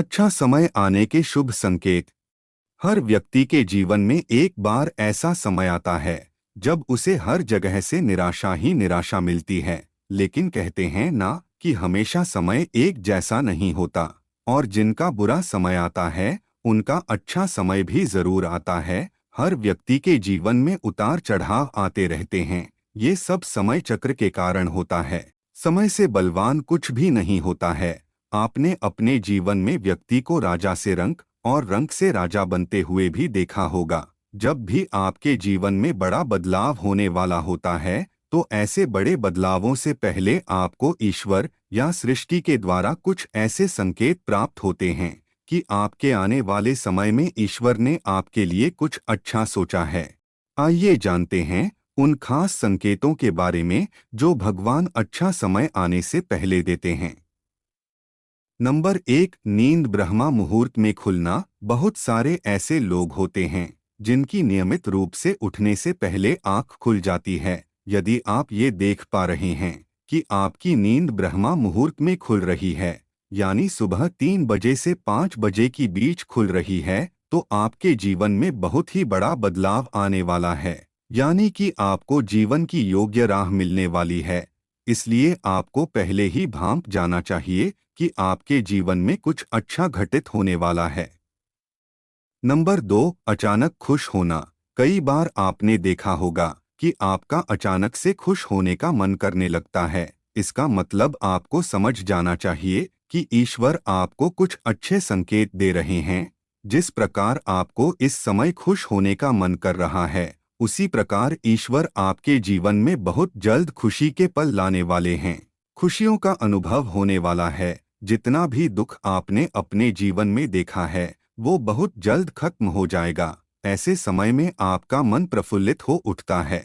अच्छा समय आने के शुभ संकेत। हर व्यक्ति के जीवन में एक बार ऐसा समय आता है जब उसे हर जगह से निराशा ही निराशा मिलती है। लेकिन कहते हैं ना कि हमेशा समय एक जैसा नहीं होता, और जिनका बुरा समय आता है उनका अच्छा समय भी जरूर आता है। हर व्यक्ति के जीवन में उतार चढ़ाव आते रहते हैं। ये सब समय चक्र के कारण होता है। समय से बलवान कुछ भी नहीं होता है। आपने अपने जीवन में व्यक्ति को राजा से रंक और रंक से राजा बनते हुए भी देखा होगा। जब भी आपके जीवन में बड़ा बदलाव होने वाला होता है तो ऐसे बड़े बदलावों से पहले आपको ईश्वर या सृष्टि के द्वारा कुछ ऐसे संकेत प्राप्त होते हैं कि आपके आने वाले समय में ईश्वर ने आपके लिए कुछ अच्छा सोचा है। आइए जानते हैं उन खास संकेतों के बारे में जो भगवान अच्छा समय आने से पहले देते हैं। नंबर 1, नींद ब्रह्मा मुहूर्त में खुलना। बहुत सारे ऐसे लोग होते हैं जिनकी नियमित रूप से उठने से पहले आंख खुल जाती है। यदि आप ये देख पा रहे हैं कि आपकी नींद ब्रह्मा मुहूर्त में खुल रही है, यानी सुबह 3 बजे से 5 बजे की बीच खुल रही है, तो आपके जीवन में बहुत ही बड़ा बदलाव आने वाला है। यानी कि आपको जीवन की योग्य राह मिलने वाली है। इसलिए आपको पहले ही भांप जाना चाहिए कि आपके जीवन में कुछ अच्छा घटित होने वाला है। नंबर 2, अचानक खुश होना। कई बार आपने देखा होगा कि आपका अचानक से खुश होने का मन करने लगता है। इसका मतलब आपको समझ जाना चाहिए कि ईश्वर आपको कुछ अच्छे संकेत दे रहे हैं। जिस प्रकार आपको इस समय खुश होने का मन कर रहा है, उसी प्रकार ईश्वर आपके जीवन में बहुत जल्द खुशी के पल लाने वाले हैं। खुशियों का अनुभव होने वाला है। जितना भी दुख आपने अपने जीवन में देखा है वो बहुत जल्द खत्म हो जाएगा। ऐसे समय में आपका मन प्रफुल्लित हो उठता है।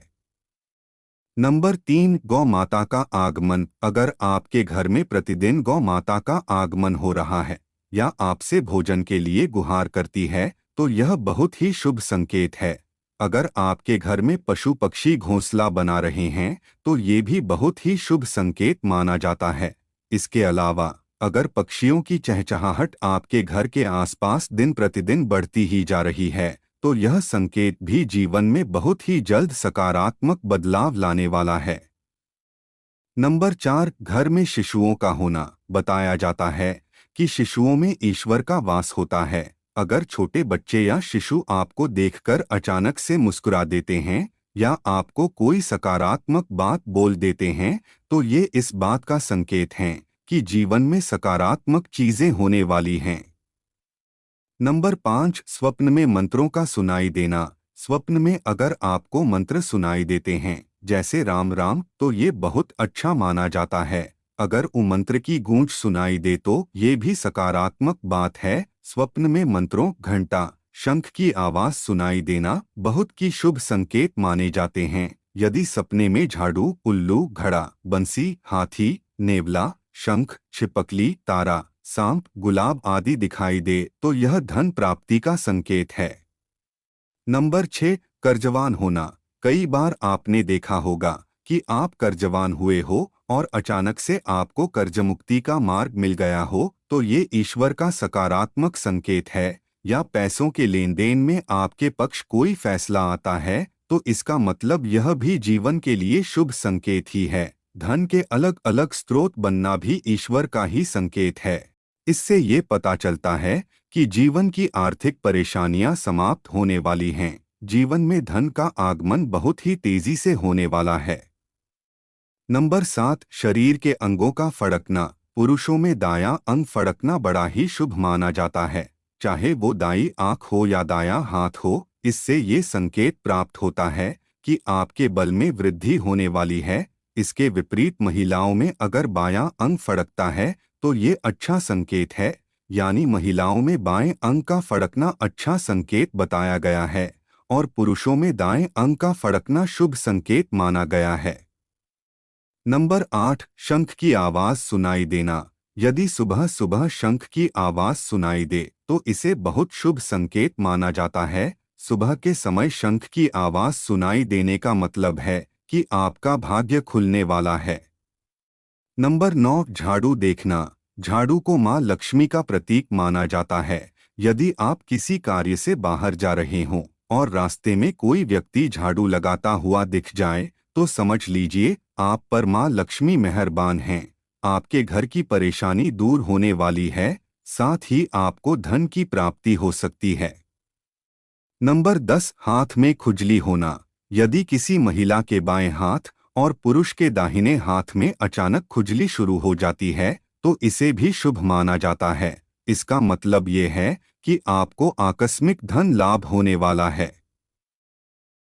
नंबर 3, गौ माता का आगमन। अगर आपके घर में प्रतिदिन गौ माता का आगमन हो रहा है या आपसे भोजन के लिए गुहार करती है तो यह बहुत ही शुभ संकेत है। अगर आपके घर में पशु पक्षी घोंसला बना रहे हैं तो ये भी बहुत ही शुभ संकेत माना जाता है। इसके अलावा अगर पक्षियों की चहचहाहट आपके घर के आसपास दिन प्रतिदिन बढ़ती ही जा रही है तो यह संकेत भी जीवन में बहुत ही जल्द सकारात्मक बदलाव लाने वाला है। नंबर 4, घर में शिशुओं का होना। बताया जाता है कि शिशुओं में ईश्वर का वास होता है। अगर छोटे बच्चे या शिशु आपको देखकर अचानक से मुस्कुरा देते हैं या आपको कोई सकारात्मक बात बोल देते हैं तो ये इस बात का संकेत हैं कि जीवन में सकारात्मक चीजें होने वाली हैं। नंबर 5, स्वप्न में मंत्रों का सुनाई देना। स्वप्न में अगर आपको मंत्र सुनाई देते हैं जैसे राम राम तो ये बहुत अच्छा माना जाता है। अगर वो मंत्र की गूंज सुनाई दे तो ये भी सकारात्मक बात है। स्वप्न में मंत्रों, घंटा, शंख की आवाज सुनाई देना बहुत की शुभ संकेत माने जाते हैं। यदि सपने में झाड़ू, उल्लू, घड़ा, बंसी, हाथी, नेवला, शंख, छिपकली, तारा, सांप, गुलाब आदि दिखाई दे तो यह धन प्राप्ति का संकेत है। नंबर 6, कर्जवान होना। कई बार आपने देखा होगा कि आप कर्जवान हुए हो और अचानक से आपको कर्ज मुक्ति का मार्ग मिल गया हो तो ये ईश्वर का सकारात्मक संकेत है। या पैसों के लेन देन में आपके पक्ष कोई फैसला आता है तो इसका मतलब यह भी जीवन के लिए शुभ संकेत ही है। धन के अलग अलग स्रोत बनना भी ईश्वर का ही संकेत है। इससे ये पता चलता है कि जीवन की आर्थिक परेशानियां समाप्त होने वाली हैं। जीवन में धन का आगमन बहुत ही तेजी से होने वाला है। नंबर 7, शरीर के अंगों का फड़कना। पुरुषों में दायां अंग फड़कना बड़ा ही शुभ माना जाता है, चाहे वो दाईं आंख हो या दायां हाथ हो। इससे ये संकेत प्राप्त होता है कि आपके बल में वृद्धि होने वाली है। इसके विपरीत महिलाओं में अगर बायां अंग फड़कता है तो ये अच्छा संकेत है। यानी महिलाओं में बाएं अंग का फड़कना अच्छा संकेत बताया गया है और पुरुषों में दाएं अंग का फड़कना शुभ संकेत माना गया है। नंबर 8, शंख की आवाज सुनाई देना। यदि सुबह सुबह शंख की आवाज सुनाई दे तो इसे बहुत शुभ संकेत माना जाता है। सुबह के समय शंख की आवाज सुनाई देने का मतलब है कि आपका भाग्य खुलने वाला है। नंबर 9, झाड़ू देखना। झाड़ू को माँ लक्ष्मी का प्रतीक माना जाता है। यदि आप किसी कार्य से बाहर जा रहे हों और रास्ते में कोई व्यक्ति झाड़ू लगाता हुआ दिख जाए तो समझ लीजिए आप पर माँ लक्ष्मी मेहरबान हैं। आपके घर की परेशानी दूर होने वाली है, साथ ही आपको धन की प्राप्ति हो सकती है। नंबर 10, हाथ में खुजली होना। यदि किसी महिला के बाएं हाथ और पुरुष के दाहिने हाथ में अचानक खुजली शुरू हो जाती है तो इसे भी शुभ माना जाता है। इसका मतलब ये है कि आपको आकस्मिक धन लाभ होने वाला है।